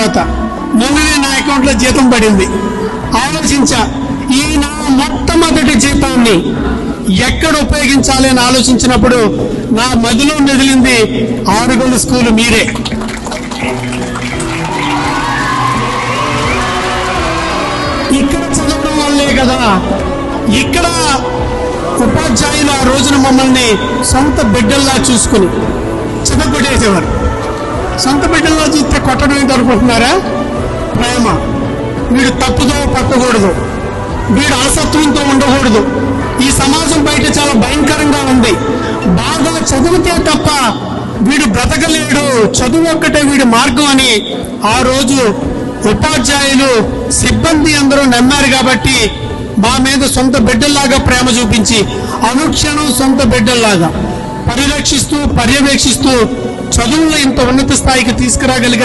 తర్వాత మొన్ననే నా అకౌంట్లో జీతం పడింది. ఆలోచించా, ఈ నా మొట్టమొదటి జీతాన్ని ఎక్కడ ఉపయోగించాలి అని ఆలోచించినప్పుడు నా మదిలో మెదిలింది ఆరుగొండ స్కూలు మీరే. ఇక్కడ చదవడం వల్లే కదా, ఇక్కడ ఉపాధ్యాయులు ఆ రోజున మమ్మల్ని సొంత బిడ్డల్లా చూసుకుని చెదగొట్టేసేవారు. సొంత బిడ్డల్లా చూస్తే కొట్టడం ఏంటి అనుకుంటున్నారా? ప్రేమ. వీడు తప్పుదో పట్టకూడదు, వీడు అలసత్వంతో ఉండకూడదు. ఈ సమాజం బయట చాలా భయంకరంగా ఉంది. బాగా చదివితే తప్ప వీడు బ్రతకలేడు, చదువు ఒక్కటే వీడి మార్గం అని ఆ రోజు ఉపాధ్యాయులు సిబ్బంది అందరూ నమ్మారు. కాబట్టి మా మీద సొంత బిడ్డల్లాగా ప్రేమ చూపించి అనుక్షణం సొంత బిడ్డల్లాగా పరిరక్షిస్తూ పర్యవేక్షిస్తూ చదువులో ఇంత ఉన్నత స్థాయికి తీసుకురాగలిగారు.